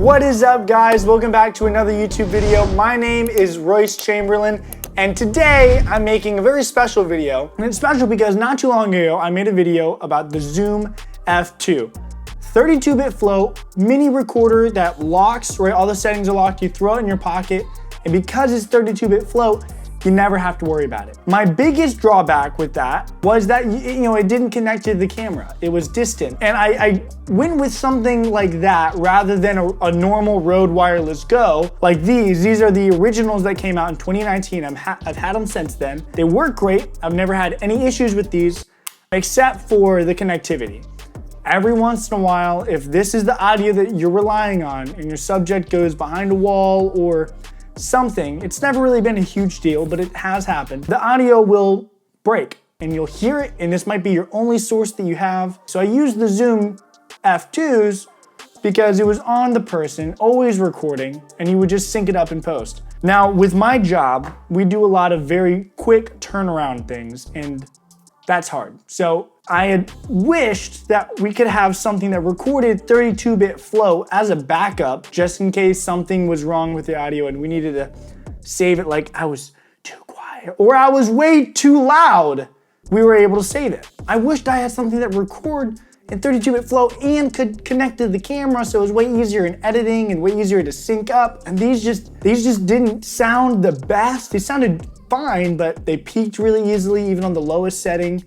What is up, guys? Welcome back to another YouTube video. My name is Royce Chamberlin, and today I'm making a very special video. And it's special because not too long ago, I made a video about the Zoom F2. 32-bit flow, mini recorder that locks, right? All the settings are locked, you throw it in your pocket, and because it's 32-bit flow, you never have to worry about it. My biggest drawback with that was that it didn't connect to the camera. It was distant. And I went with something like that rather than a normal Rode Wireless Go like these. These are the originals that came out in 2019. I've had them since then. They work great. I've never had any issues with these except for the connectivity. Every once in a while, if this is the audio that you're relying on and your subject goes behind a wall or something, it's never really been a huge deal, but it has happened. The audio will break and you'll hear it, and this might be your only source that you have. So I used the Zoom F2s because it was on the person, always recording, and you would just sync it up in post. Now, with my job, we do a lot of very quick turnaround things, and that's hard. So I had wished that we could have something that recorded 32-bit flow as a backup, just in case something was wrong with the audio and we needed to save it, like I was too quiet or I was way too loud. We were able to save it. I wished I had something that recorded in 32-bit flow and could connect to the camera, so it was way easier in editing and way easier to sync up. And these just didn't sound the best. They sounded fine, but they peaked really easily, even on the lowest setting.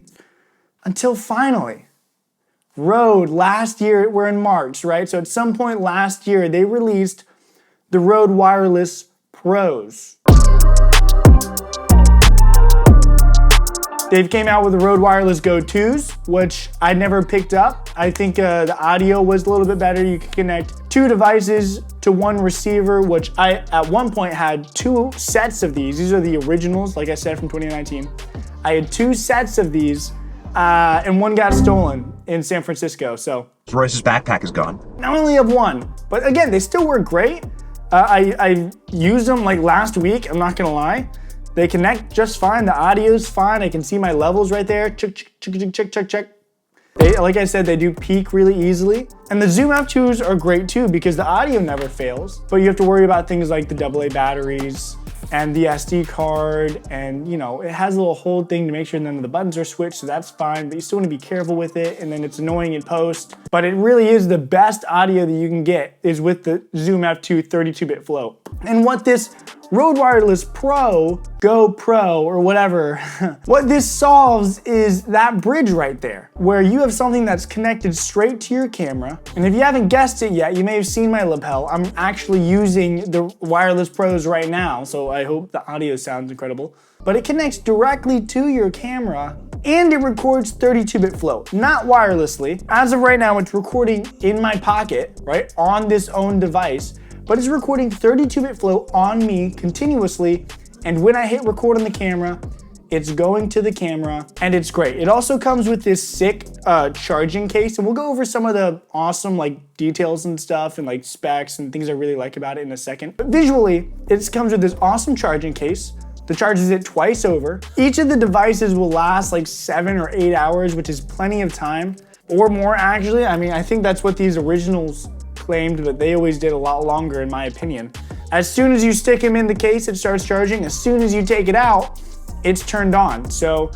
Until finally, Rode last year, we're in March, right? So at some point last year, they released the Rode Wireless Pros. They came out with the Rode Wireless Go 2s, which I never picked up. I think the audio was a little bit better. You could connect 2 devices to 1 receiver, which I at one point had 2 sets of these. These are the originals, like I said, from 2019. I had 2 sets of these. And one got stolen in San Francisco, so. Royce's backpack is gone. I only have 1, but again, they still work great. I used them like last week, I'm not gonna lie. They connect just fine, the audio's fine, I can see my levels right there, check, check, check, check, check, check. Like I said, they do peak really easily. And the Zoom F2s are great too because the audio never fails, but you have to worry about things like the AA batteries, and the SD card, and it has a little hold thing to make sure none of the buttons are switched, so that's fine, but you still want to be careful with it, and then it's annoying in post. But it really is the best audio that you can get is with the Zoom F2 32-bit flow. And what this Rode Wireless Pro, Go Pro, or whatever, what this solves is that bridge right there, where you have something that's connected straight to your camera. And if you haven't guessed it yet, you may have seen my lapel. I'm actually using the Wireless Pros right now, so I hope the audio sounds incredible. But it connects directly to your camera, and it records 32-bit flow, not wirelessly. As of right now, it's recording in my pocket, right, on this own device, but it's recording 32-bit flow on me continuously, and when I hit record on the camera, it's going to the camera, and it's great. It also comes with this sick charging case, and we'll go over some of the awesome details and stuff and specs and things I really like about it in a second. But visually, it comes with this awesome charging case that charges it twice over. Each of the devices will last 7 or 8 hours, which is plenty of time, or more actually. I mean, I think that's what these originals claimed, but they always did a lot longer in my opinion. As soon as you stick them in the case, it starts charging. As soon as you take it out, it's turned on. So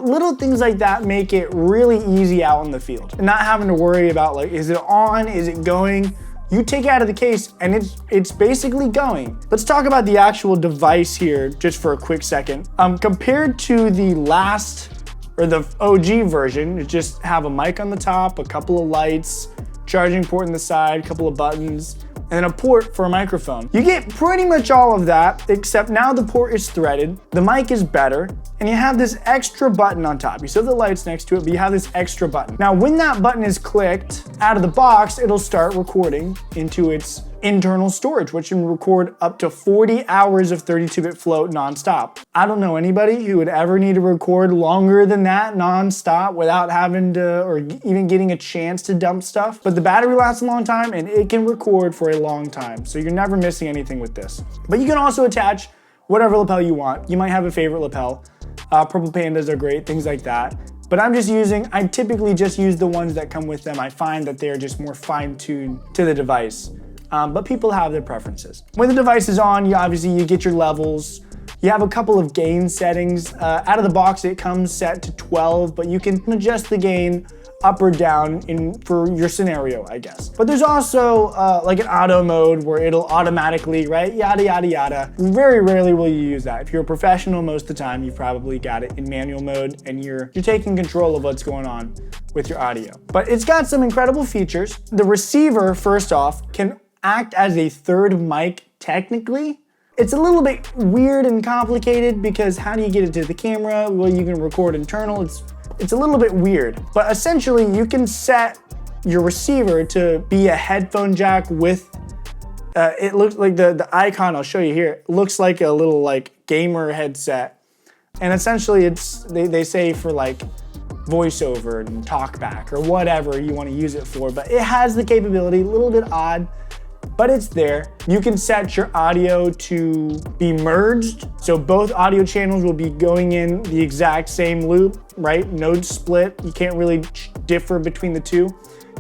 little things like that make it really easy out in the field. And not having to worry about is it on, is it going? You take it out of the case and it's basically going. Let's talk about the actual device here just for a quick second. Compared to the last, or the OG version, you just have a mic on the top, a couple of lights, charging port on the side, a couple of buttons, and a port for a microphone. You get pretty much all of that, except now the port is threaded, the mic is better, and you have this extra button on top. You still have the lights next to it, but you have this extra button. Now, when that button is clicked out of the box, it'll start recording into its internal storage, which can record up to 40 hours of 32-bit flow nonstop. I don't know anybody who would ever need to record longer than that nonstop without having to, or even getting a chance to dump stuff. But the battery lasts a long time and it can record for a long time. So you're never missing anything with this. But you can also attach whatever lapel you want. You might have a favorite lapel. Purple Pandas are great, things like that. But I typically just use the ones that come with them. I find that they're just more fine-tuned to the device. but people have their preferences. When the device is on, you get your levels. You have a couple of gain settings. Out of the box, it comes set to 12, but you can adjust the gain up or down for your scenario, I guess. But there's also like an auto mode where it'll automatically, right? Yada, yada, yada. Very rarely will you use that. If you're a professional, most of the time, you've probably got it in manual mode and you're taking control of what's going on with your audio. But it's got some incredible features. The receiver, first off, can act as a third mic technically. It's a little bit weird and complicated because how do you get it to the camera? Well, you can record internal. It's a little bit weird, but essentially you can set your receiver to be a headphone jack with, it looks like the icon I'll show you here, looks like a little like gamer headset. And essentially they say for like voiceover and talkback or whatever you want to use it for, but it has the capability, a little bit odd, but it's there. You can set your audio to be merged. So both audio channels will be going in the exact same loop, right? No split. You can't really differ between the two.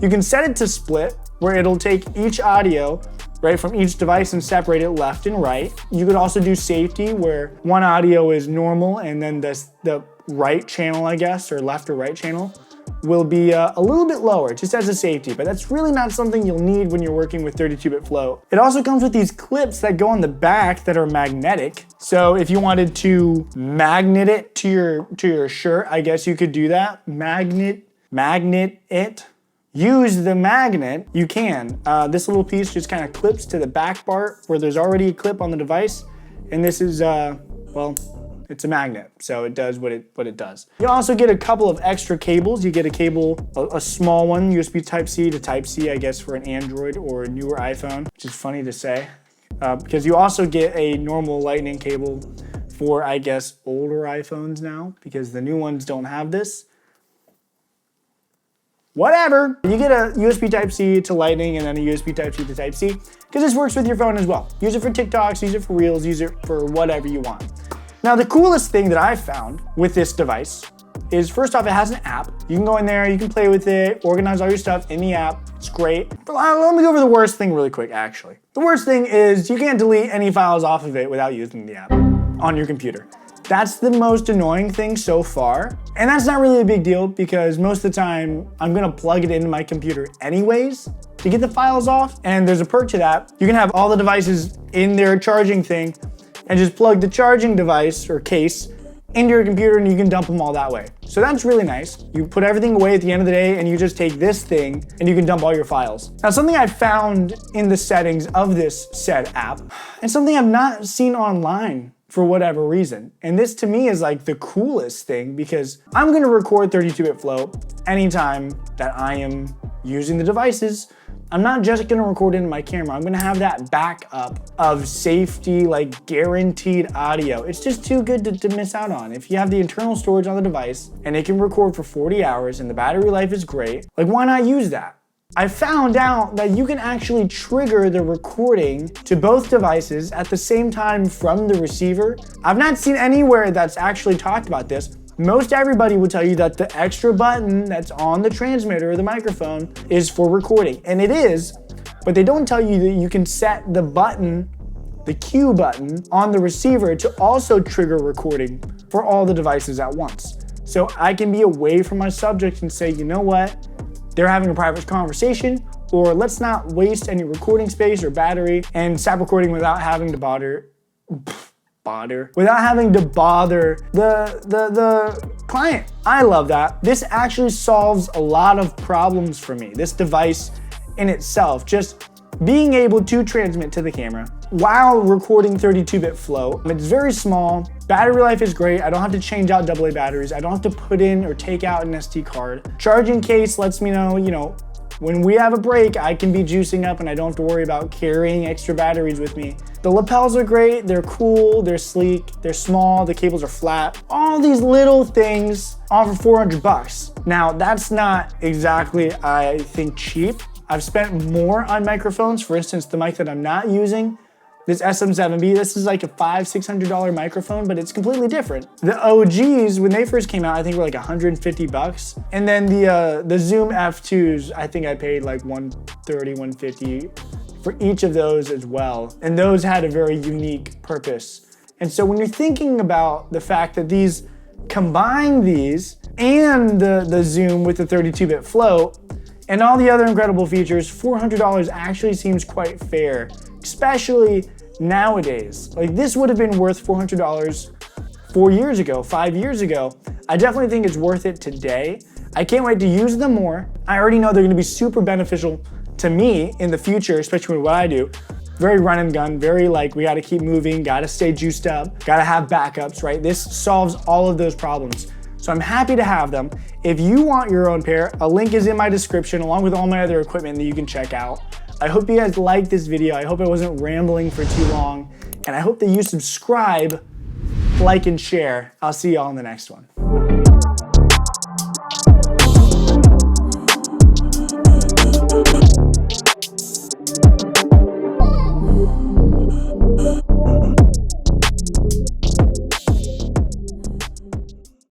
You can set it to split, where it'll take each audio, right, from each device and separate it left and right. You could also do safety, where one audio is normal and then the right channel, I guess, or left or right channel will be a little bit lower, just as a safety, but that's really not something you'll need when you're working with 32-bit flow. It also comes with these clips that go on the back that are magnetic. So if you wanted to magnet it to your shirt, I guess you could do that. Magnet it. Use the magnet, you can. This little piece just kind of clips to the back part where there's already a clip on the device. And this is, well, it's a magnet, so it does what it does. You also get a couple of extra cables. You get a cable, a small one, USB Type-C to Type-C, I guess, for an Android or a newer iPhone, which is funny to say, because you also get a normal Lightning cable for, I guess, older iPhones now, because the new ones don't have this. Whatever. You get a USB Type-C to Lightning and then a USB Type-C to Type-C, because this works with your phone as well. Use it for TikToks, use it for Reels, use it for whatever you want. Now, the coolest thing that I've found with this device is, first off, it has an app. You can go in there, you can play with it, organize all your stuff in the app. It's great. But let me go over the worst thing really quick, actually. The worst thing is you can't delete any files off of it without using the app on your computer. That's the most annoying thing so far. And that's not really a big deal because most of the time I'm gonna plug it into my computer anyways to get the files off. And there's a perk to that. You can have all the devices in their charging thing and just plug the charging device or case into your computer and you can dump them all that way. So that's really nice. You put everything away at the end of the day and you just take this thing and you can dump all your files. Now, something I found in the settings of this said app, and something I've not seen online for whatever reason. And this to me is like the coolest thing because I'm gonna record 32-bit flow anytime that I am using the devices. I'm not just gonna record into my camera. I'm gonna have that backup of safety, like guaranteed audio. It's just too good to miss out on. If you have the internal storage on the device and it can record for 40 hours and the battery life is great, like why not use that? I found out that you can actually trigger the recording to both devices at the same time from the receiver. I've not seen anywhere that's actually talked about this. Most everybody will tell you that the extra button that's on the transmitter or the microphone is for recording, and it is, but they don't tell you that you can set the button, the Q button, on the receiver to also trigger recording for all the devices at once. So I can be away from my subject and say, you know what? They're having a private conversation, or let's not waste any recording space or battery and stop recording without having to bother the client. I love that. This actually solves a lot of problems for me. This device in itself, just being able to transmit to the camera while recording 32-bit flow. It's very small. Battery life is great. I don't have to change out AA batteries. I don't have to put in or take out an SD card. Charging case lets me know, when we have a break, I can be juicing up and I don't have to worry about carrying extra batteries with me. The lapels are great, they're cool, they're sleek, they're small, the cables are flat. All these little things all for $400. Now, that's not exactly, I think, cheap. I've spent more on microphones. For instance, the mic that I'm not using, this SM70, this is like a $500-600 microphone, but it's completely different. The OGs, when they first came out, I think were like $150. And then the Zoom F2s, I think I paid like $130, $150 for each of those as well. And those had a very unique purpose. And so when you're thinking about the fact that these combine these and the zoom with the 32-bit float and all the other incredible features, $400 actually seems quite fair, especially nowadays. Like, this would have been worth $400 4 years ago, 5 years ago. I definitely think it's worth it today. I can't wait to use them more. I already know they're gonna be super beneficial to me in the future, especially with what I do. Very run and gun, very like, we gotta keep moving, gotta stay juiced up, gotta have backups, right? This solves all of those problems. So I'm happy to have them. If you want your own pair, a link is in my description along with all my other equipment that you can check out. I hope you guys liked this video. I hope I wasn't rambling for too long. And I hope that you subscribe, like, and share. I'll see y'all in the next one.